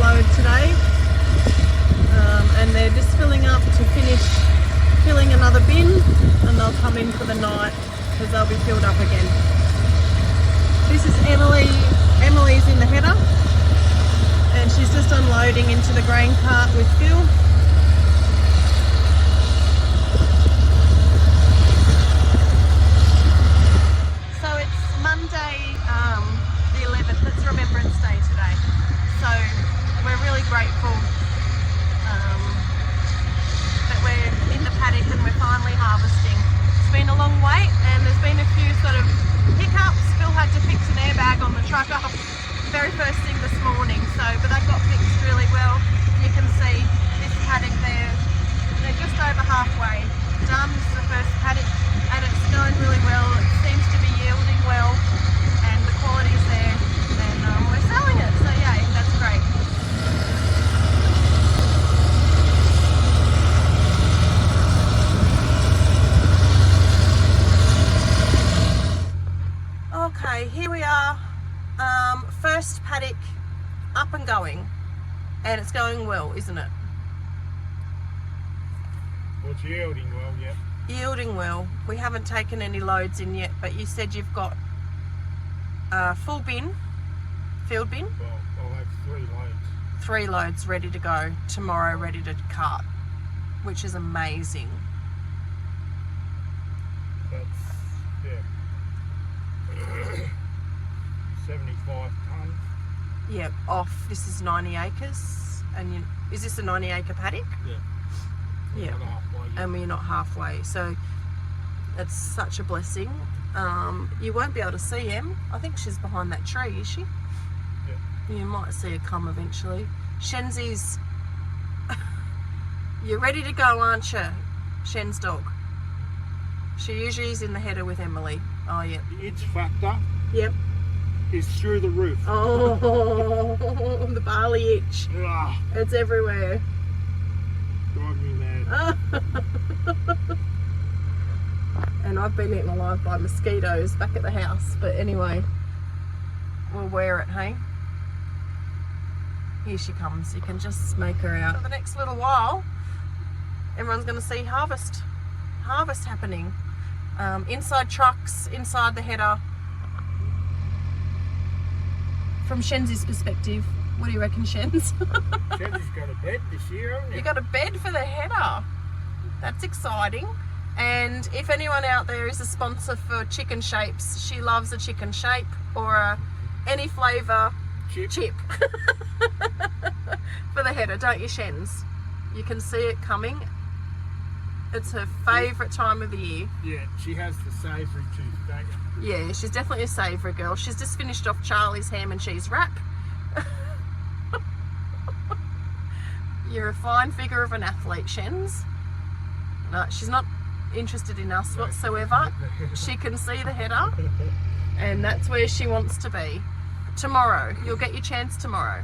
load today, and they're just filling up to finish filling another bin, and they'll come in for the night because they'll be filled up again. This is Emily. Emily's in the header, and she's just unloading into the grain cart with Phil. So it's Monday the 11th, it's Remembrance Day today. So we're really grateful that we're in the paddock and we're finally harvesting. It's been a long wait and there's been a few sort of hiccups. Phil had to fix an airbag on the truck off very first thing this morning, but that got fixed really well. You can see this paddock there, they're just over halfway done. This is the first paddock and it's going really well. It seems to be yielding well and the quality's there, and we're selling it, so yay, that's great. Okay, here we are. First paddock up and going, and it's going well, isn't it? Well, it's yielding well, yeah. Yielding well. We haven't taken any loads in yet, but you said you've got a full bin, field bin? Well, I'll have 3 loads. 3 loads ready to go tomorrow, ready to cart, which is amazing. That's, yeah, 75 tonnes. Yep, off. This is 90 acres, and is this a 90 acre paddock? Yeah. Yeah, Halfway, yeah. and we're not halfway, so it's such a blessing. You won't be able to see Em. I think she's behind that tree, is she? Yeah. You might see her come eventually. Shenzi's... You're ready to go, aren't you, Shen's dog? She usually is in the header with Emily. Oh, yeah. The itch factor Yep. is through the roof. Oh, the barley itch. Ugh, It's everywhere. drive me mad. And I've been eaten alive by mosquitoes back at the house, but anyway, we'll wear it, hey? Here she comes. You can just make her out. For the next little while, everyone's going to see harvest happening. Inside trucks, inside the header. From Shenzi's perspective, what do you reckon, Shenz? Shenzi's got a bed this year, haven't you? You got a bed for the header. That's exciting. And if anyone out there is a sponsor for chicken shapes, she loves a chicken shape or any flavour chip for the header, don't you, Shenz? You can see it coming. It's her favourite time of the year. Yeah, she has the savoury tooth, don't you? Yeah, she's definitely a savoury girl. She's just finished off Charlie's ham and cheese wrap. You're a fine figure of an athlete, Shenz. No, she's not interested in us whatsoever. She can see the header, and that's where she wants to be. Tomorrow, you'll get your chance tomorrow.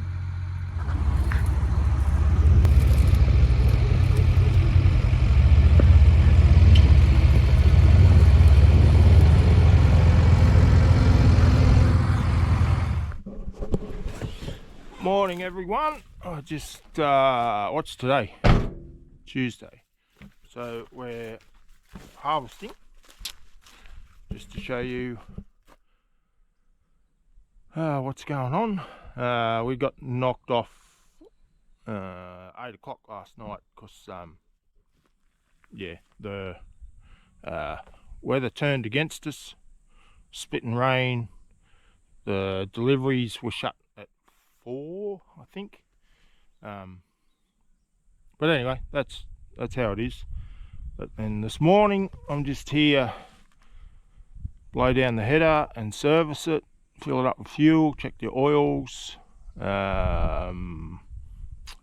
Morning, everyone. I just what's today? Tuesday. So we're harvesting, just to show you what's going on. We got knocked off 8 o'clock last night because yeah, the weather turned against us, spitting rain. The deliveries were shut at 4, I think. But anyway, that's how it is. But then this morning I'm just here, blow down the header and service it, fill it up with fuel, check the oils, do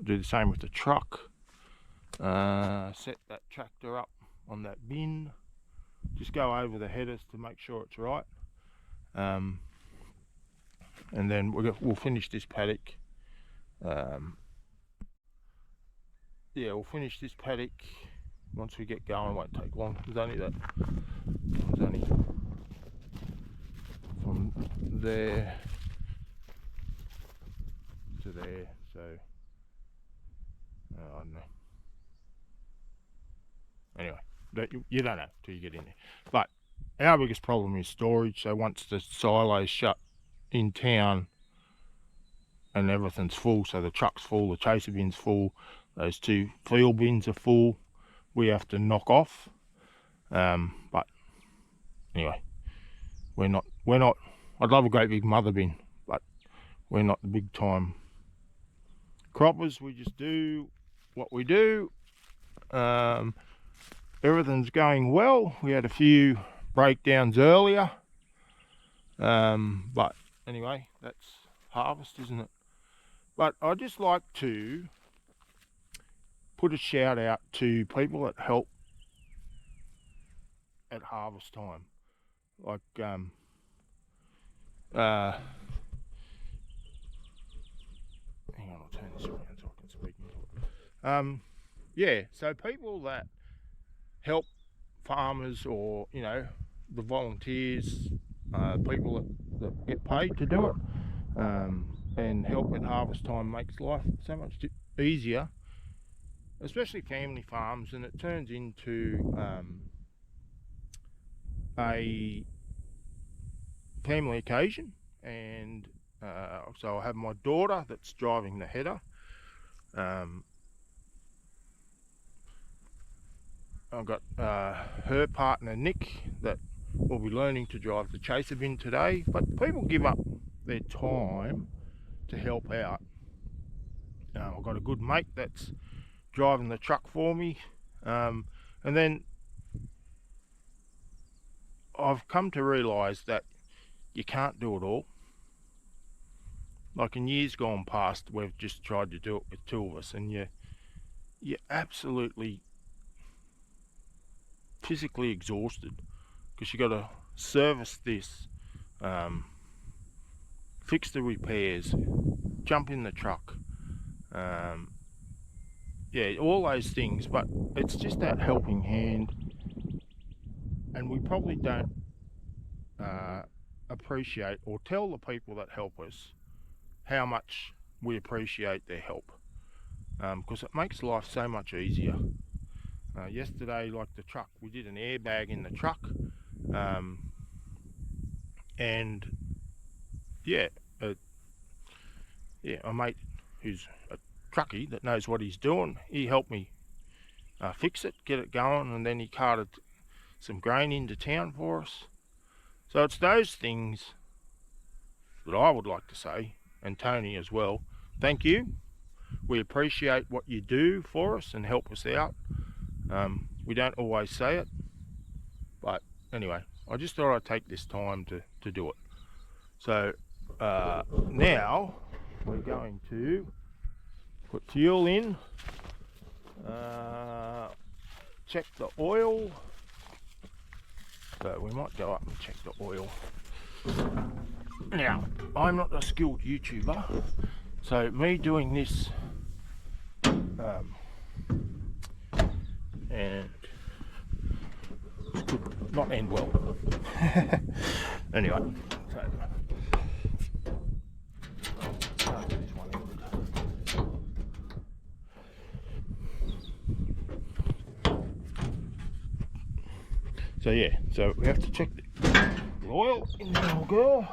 the same with the truck, set that tractor up on that bin, just go over the headers to make sure it's right, and then we'll finish this paddock. Yeah, we'll finish this paddock once we get going. It won't take long. There's only from there to there, so I don't know. Anyway, you don't know till you get in there. But our biggest problem is storage. So once the silo's shut in town and everything's full, so the truck's full, the chaser bin's full, those 2 field bins are full, we have to knock off. But anyway, we're not. I'd love a great big mother bin, but we're not the big time croppers. We just do what we do. Everything's going well. We had a few breakdowns earlier, but anyway, that's harvest, isn't it? But I'd just like to put a shout out to people that help at harvest time, like hang on, I'll turn this around so I can speak into it. Yeah, so people that help farmers, or you know, the volunteers, people that get paid to do it, and help at harvest time makes life so much easier, especially family farms, and it turns into a family occasion. And so I have my daughter that's driving the header. I've got her partner Nick that will be learning to drive the chaser bin today. But people give up their time to help out. I've got a good mate that's driving the truck for me, and then I've come to realise that you can't do it all. Like in years gone past, we've just tried to do it with 2 of us, and you're absolutely physically exhausted because you got to service this, fix the repairs, jump in the truck, yeah, all those things. But it's just that helping hand, and we probably don't appreciate or tell the people that help us how much we appreciate their help, because it makes life so much easier. Yesterday, like the truck, we did an airbag in the truck, and yeah, a mate who's a truckie that knows what he's doing, he helped me fix it, get it going, and then he carted some grain into town for us. So it's those things that I would like to say, and Tony as well, thank you. We appreciate what you do for us and help us out. We don't always say it, but anyway, I just thought I'd take this time to do it. So now we're going to put fuel in, check the oil. So we might go up and check the oil. Now, I'm not a skilled YouTuber, so me doing this and it could not end well. Anyway, so I'll do this one in. So yeah, so we have to check the oil in the old girl.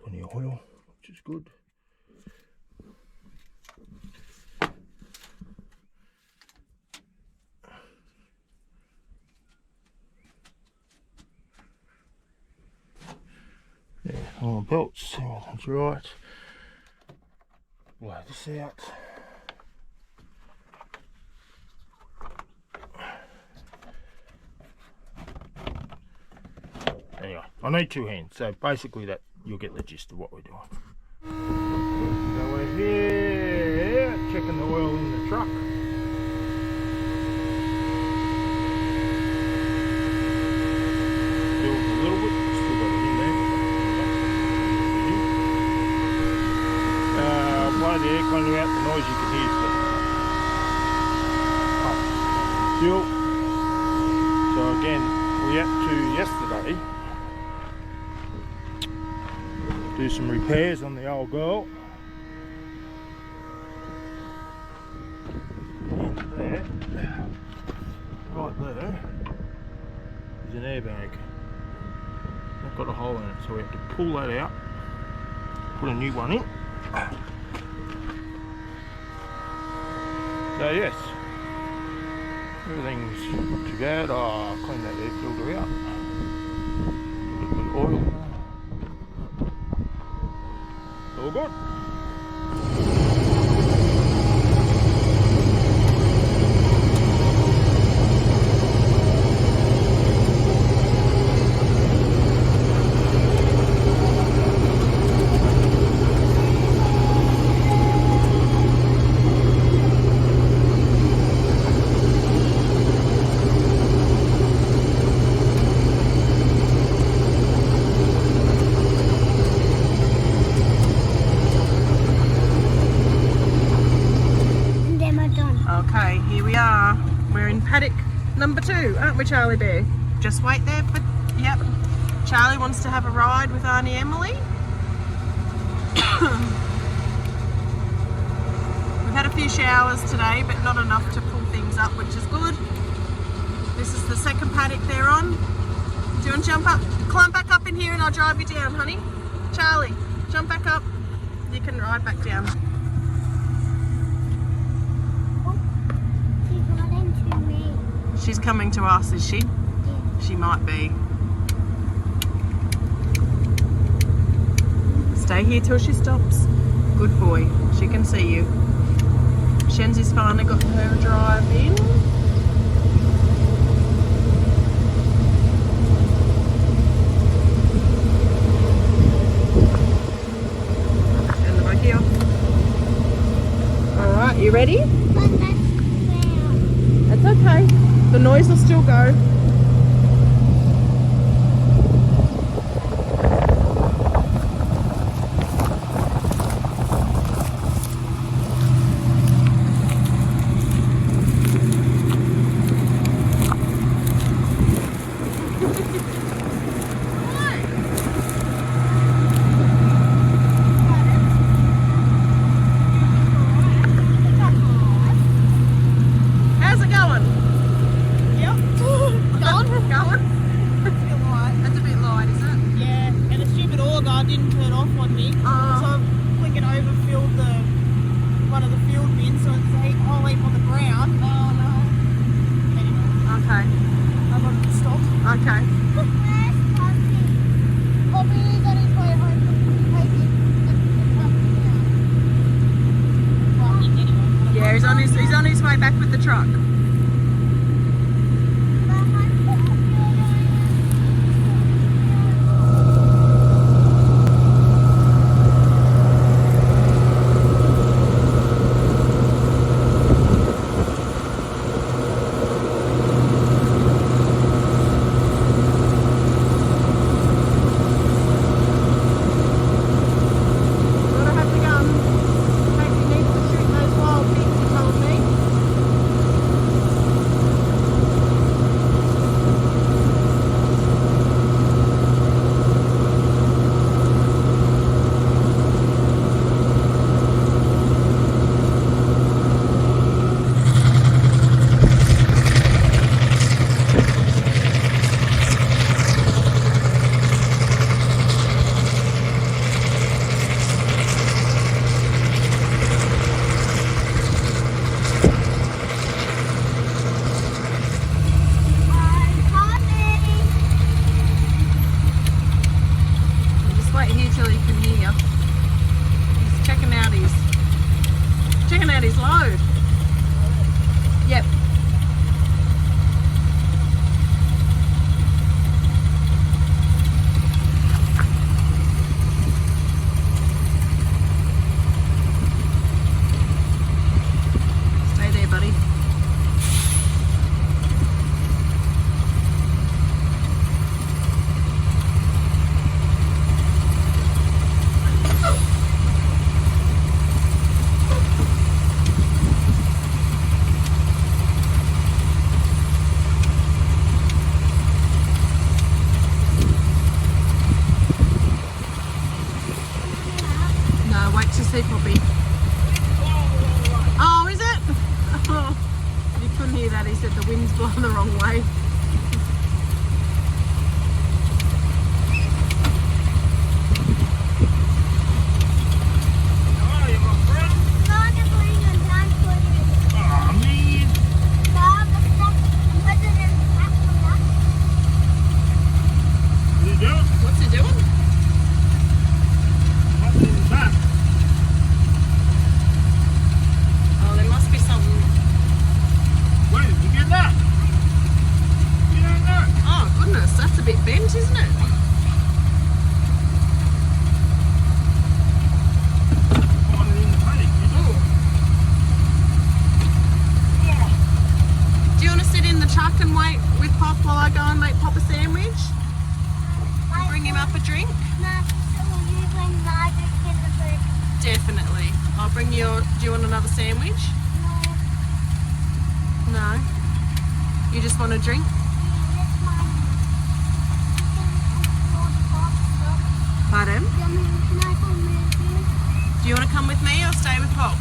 Plenty of oil, which is good. Yeah, all the belts, everything's right. Blow this out. Anyway, I need 2 hands, so basically that you'll get the gist of what we're doing. So we're here, checking the oil in the truck. Spilled a little bit, still got it in there. Blow the air cleaner out, the noise you can hear is the pump. Fuel. So again, we had to yesterday do some repairs on the old girl. In there, right there, is an airbag. That got a hole in it, so we have to pull that out, put a new one in. So yes, everything's not too bad. Oh, I'll clean that air filter out. A little bit of oil. All good. Okay, here we are. We're in paddock number 2, aren't we, Charlie Bear? Just wait there for... Yep. Charlie wants to have a ride with Auntie Emily. We've had a few showers today, but not enough to pull things up, which is good. This is the second paddock they're on. Do you want to jump up? Climb back up in here and I'll drive you down, honey. Charlie, jump back up. You can ride back down. She's coming to us, is she? Yeah. She might be. Stay here till she stops. Good boy. She can see you. Shenzi's finally got her drive in. And the buggy off. Alright, you ready? That's okay. The noise will still go. How's it going? Didn't turn off on me, so I've flicking overfilled one of the field bins, so it's a whole heap on the ground. Oh no. Anyway. Okay. I've got it stopped. Okay. Poppy's on his way home from taking the truck down. Yeah, he's on his way back with the truck. His load. Yep. Stay there, buddy. said the wind's blowing the wrong way. What's he doing? Oh, there must be something. Where did you get that? You don't know. Oh goodness, that's a bit bent, isn't it? Find it in the paddock, did you? Do you want to sit in the truck and wait with Pop while I go and make Pop a sandwich? Bring him up a drink? Definitely. I'll bring you. Do you want another sandwich? No. You just want a drink? Pardon? Do you want to come with me or stay with Pop?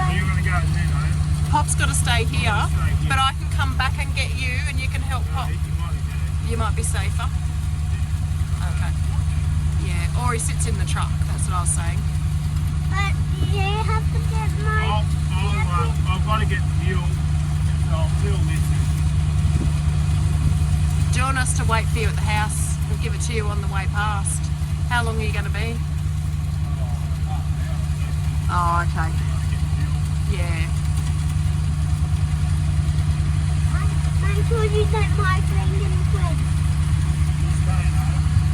You're going to go and do that. Pop's got to stay here, but I can come back and get you and you can help Pop. You might be safer. Okay. Yeah, or he sits in the truck, that's what I was saying. But you have to get my... I've got to get fuel, so I'll fill this in. Do you want us to wait for you at the house and give it to you on the way past? How long are you going to be? Oh, okay. Yeah. I'm sure you don't mind playing in the fridge.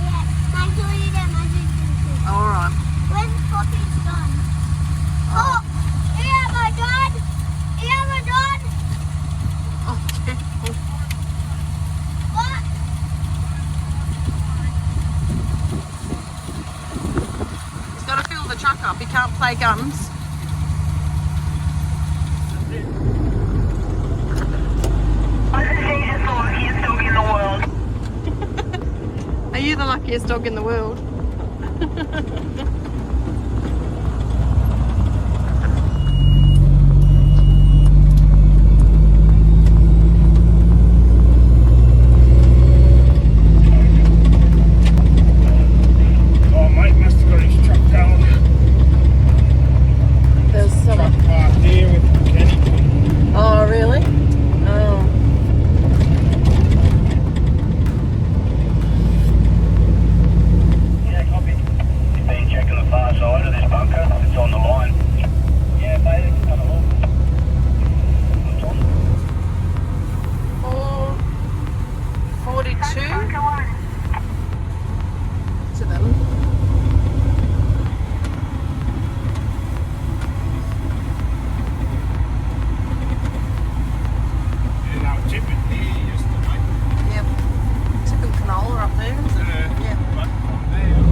Yeah, I'm sure you don't mind playing in the fridge. All right. When Poppy's done. Oh, yeah, my dad. Yeah, my dad. Oh, careful. What? He's got to fill the truck up. He can't play guns. Are you the luckiest dog in the world? Oh, mate must have got his truck going. There's some. Truck parked there with the mechanic. Oh, really? Oh. Yeah, copy. You've been checking the far side of this bunker. It's on the line. Yeah, Paddock, come along. It's on. 442 to them. Yeah, they were tipping here yesterday. Yep. Tipping canola up there, is it? Yeah. But from there.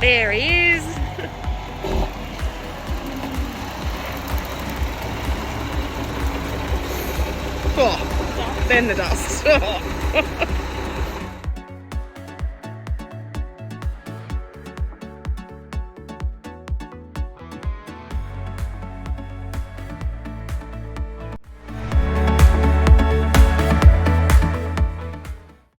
There he is. Oh, then the dust.